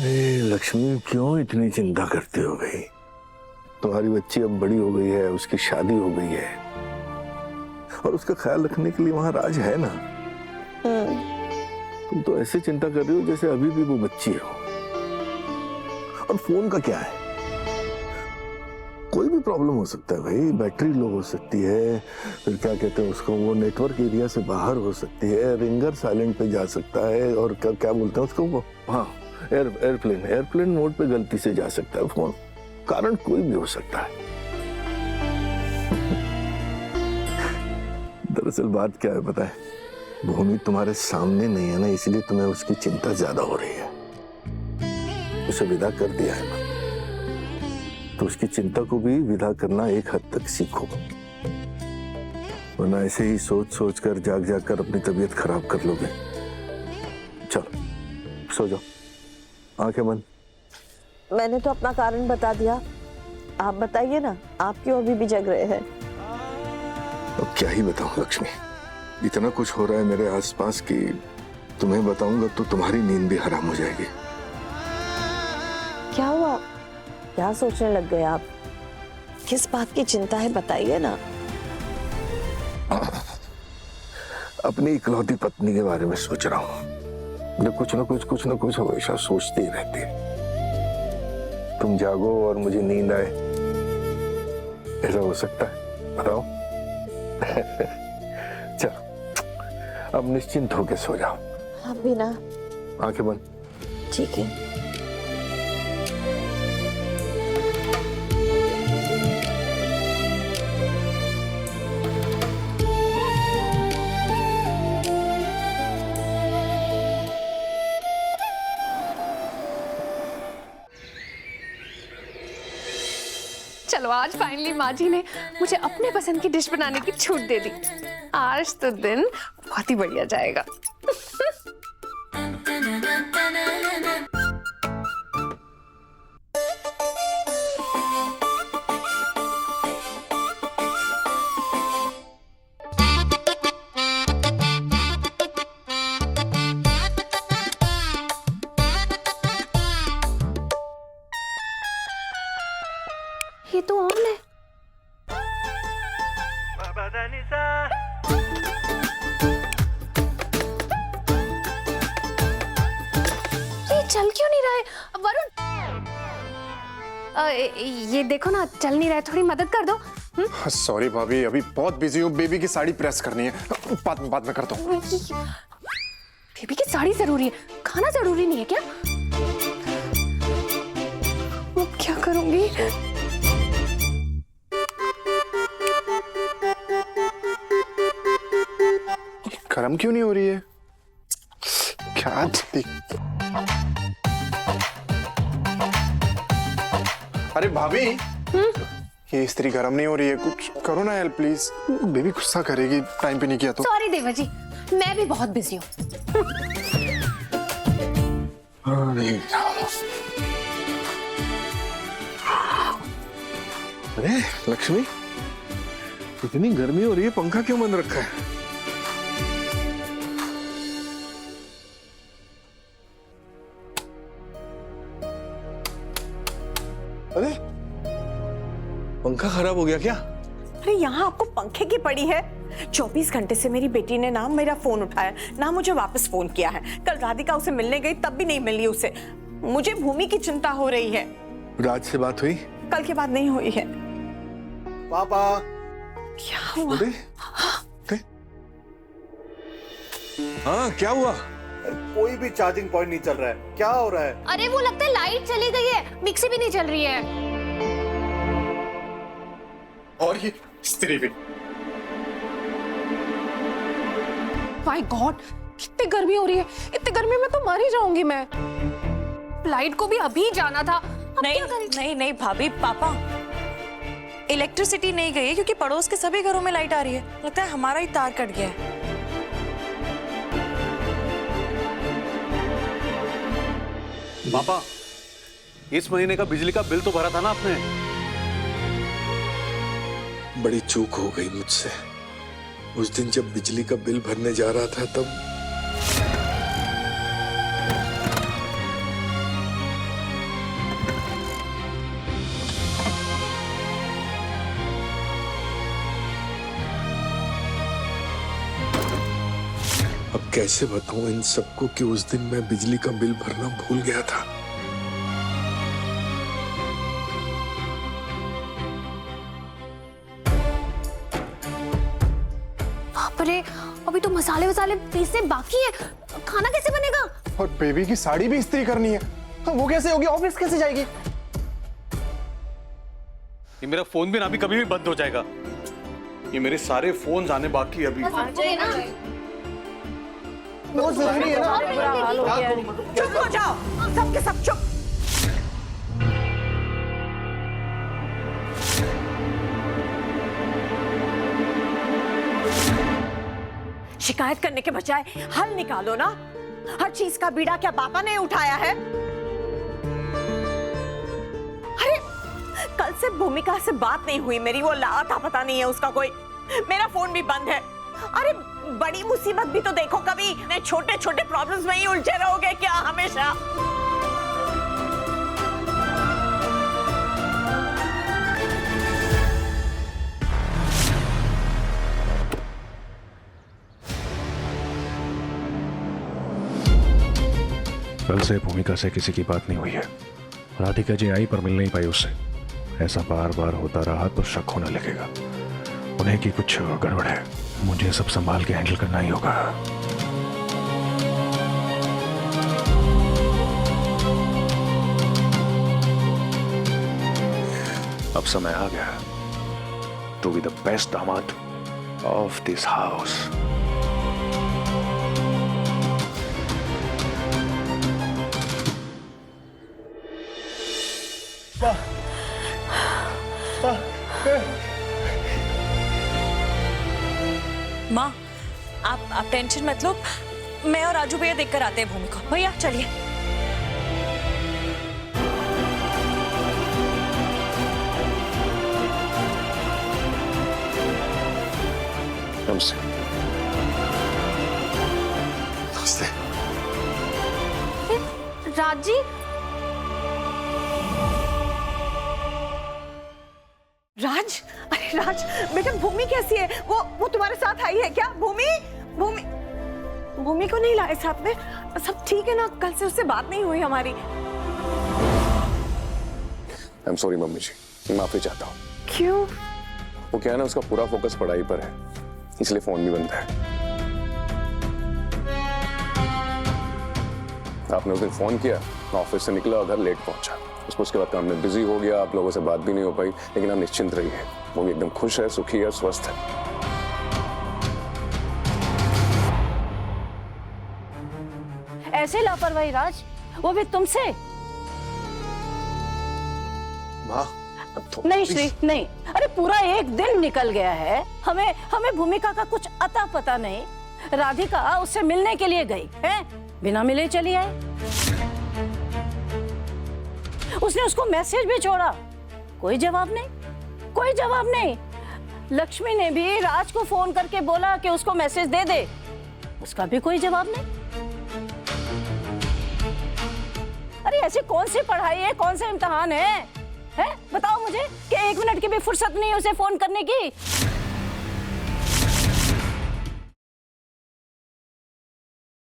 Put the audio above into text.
लक्ष्मी, क्यों इतनी चिंता करते हो भाई? तुम्हारी बच्ची अब बड़ी हो गई है, उसकी शादी हो गई है और उसका ख्याल रखने के लिए वहां राज है ना। तुम तो ऐसे चिंता कर रही हो जैसे अभी भी वो बच्ची हो। और फोन का क्या है, कोई भी प्रॉब्लम हो सकता है भाई, बैटरी लो हो सकती है, फिर क्या कहते हैं उसको, वो नेटवर्क एरिया से बाहर हो सकती है, रिंगर साइलेंट पे जा सकता है, और क्या क्या बोलते हैं उसको वो, हाँ एयरप्लेन मोड पे गलती से जा सकता है फोन। कारण कोई भी हो सकता है। दरअसल बात क्या है पता है, भूमि तुम्हारे सामने नहीं है ना, इसलिए तुम्हें उसकी चिंता ज्यादा हो रही है। उसे विदा कर दिया है ना, तो उसकी चिंता को भी विदा करना एक हद तक सीखो, वरना ऐसे ही सोच सोच कर जाग जाग कर अपनी तबीयत खराब कर लोगे। चलो सो जाओ, आंखें बंद। मैंने तो अपना कारण बता दिया, आप बताइए ना, आप क्यों अभी भी जग रहे हैं? अब क्या ही बताऊं लक्ष्मी, इतना कुछ हो रहा है मेरे आसपास कि तुम्हें बताऊंगा तो तुम्हारी नींद भी हराम हो जाएगी। क्या हुआ, क्या सोचने लग गए आप? किस बात की चिंता है, बताइए ना। अपनी इकलौती पत्नी के बारे में सोच रहा हूँ। जो कुछ न कुछ हमेशा सोचती ही रहती है। तुम जागो और मुझे नींद आए, ऐसा हो सकता है? बताओ। चलो अब निश्चिंत होके सो जाओ। आप भी ना। आंखें बंद। ठीक है। चलो आज फाइनली माँ जी ने मुझे अपने पसंद की डिश बनाने की छूट दे दी। आज तो दिन बहुत ही बढ़िया जाएगा। ये तो ऑन है। ये चल क्यों नहीं रहा है वरुण? ये देखो ना, चल नहीं रहा है, थोड़ी मदद कर दो। सॉरी भाभी, अभी बहुत बिजी हूँ, बेबी की साड़ी प्रेस करनी है, बाद में करता हूँ। बेबी की साड़ी जरूरी है, खाना जरूरी नहीं है क्या? वो क्या करूंगी? गरम क्यों नहीं हो रही है? क्या अरे भाभी, ये इस्त्री गरम नहीं हो रही है, कुछ करो ना हेल्प प्लीज। बेबी गुस्सा करेगी टाइम पे नहीं किया तो। सॉरी देवर जी, मैं भी बहुत बिजी हूँ। अरे लक्ष्मी, इतनी गर्मी हो रही है, पंखा क्यों बंद रखा है? अरे पंखा खराब हो गया क्या? अरे यहाँ आपको पंखे की पड़ी है? 24 घंटे से मेरी बेटी ने ना मेरा फोन उठाया, ना मुझे वापस फोन किया है। कल राधिका उसे मिलने गई तब भी नहीं मिली उसे। मुझे भूमि की चिंता हो रही है। राज से बात हुई? कल के बाद नहीं हुई है। पापा क्या हुआ? हाँ क्या हुआ? कोई भी चार्जिंग पॉइंट नहीं चल रहा है, क्या हो रहा है? अरे वो लगता है लाइट चली गई है, मिक्सी भी नहीं चल रही है। और ये इस्त्री भी। माय गॉड, कितनी गर्मी हो रही है, इतनी गर्मी में तो मर ही जाऊंगी मैं। लाइट को भी अभी जाना था। नहीं भाभी, पापा इलेक्ट्रिसिटी नहीं गई है क्योंकि पड़ोस के सभी घरों में लाइट आ रही है। लगता है हमारा ही तार कट गया है। पापा, इस महीने का बिजली का बिल तो भरा था ना आपने? बड़ी चूक हो गई मुझसे। उस दिन जब बिजली का बिल भरने जा रहा था तब कैसे बताऊं इन सबको कि उस दिन मैं बिजली का बिल भरना भूल गया था। अरे अभी तो मसाले वसाले पीसने बाकी है, खाना कैसे बनेगा? और बेबी की साड़ी भी इस्त्री करनी है, तो वो कैसे होगी? ऑफिस कैसे जाएगी? ये मेरा फोन भी ना भी कभी भी बंद हो जाएगा। ये मेरे सारे फोन आने बाकी अभी। बहुत जरूरी है ना। चुप हो जाओ, सबके सब चुप। शिकायत करने के बजाय हल निकालो ना। हर चीज का बीड़ा क्या पापा ने उठाया है? अरे कल से भूमिका से बात नहीं हुई मेरी, वो लाता पता नहीं है उसका कोई। मेरा फोन भी बंद है। अरे बड़ी मुसीबत भी तो देखो कभी। छोटे छोटे प्रॉब्लम्स में ही उलझे रहोगे क्या हमेशा? कल से भूमिका से किसी की बात नहीं हुई है। राधिका जी आई पर मिल नहीं पाई उससे। ऐसा बार बार होता रहा तो शक होने लगेगा उन्हें कि कुछ गड़बड़ है। मुझे सब संभाल के हैंडल करना ही होगा। अब समय आ गया टू बी द बेस्ट दामाद ऑफ दिस हाउस। माँ आप टेंशन मत लो, मैं और राजू भैया देखकर आते हैं भूमि को। भैया चलिए। नमस्ते। नमस्ते। राज जी, राज, अरे राज बेटा, भूमि कैसी है? वो तुम्हारे साथ आई है क्या? भूमि भूमि भूमि को नहीं लाए साथ में? सब ठीक है ना? कल से उससे बात नहीं हुई हमारी। आई एम सॉरी मम्मी जी, माफी चाहता हूँ। क्यों? वो क्या है ना, उसका पूरा फोकस पढ़ाई पर है, इसलिए फोन भी बंद है। आपने उस दिन फोन किया, मैं ऑफिस से निकला, घर लेट पहुंचा। उसके बाद काम में बिजी हो गया, आप लोगों से बात भी नहीं हो पाई। लेकिन आप निश्चिंत रहिए, वो भी एकदम खुश है, सुखी है, स्वस्थ है। ऐसे लापरवाही राज, वो भी तुमसे? माँ नहीं श्री, नहीं। अरे पूरा एक दिन निकल गया है, हमें भूमिका का कुछ अता पता नहीं। राधिका उससे मिलने के लिए गई है, बिना मिले चली आई। उसने उसको मैसेज भी छोड़ा, कोई जवाब नहीं, कोई जवाब नहीं। लक्ष्मी ने भी राज को फोन करके बोला कि उसको मैसेज दे दे, उसका भी कोई जवाब नहीं। अरे ऐसी कौन सी पढ़ाई है, कौन सा इम्तिहान है? बताओ मुझे कि 1 मिनट की भी फुर्सत नहीं है उसे फोन करने की।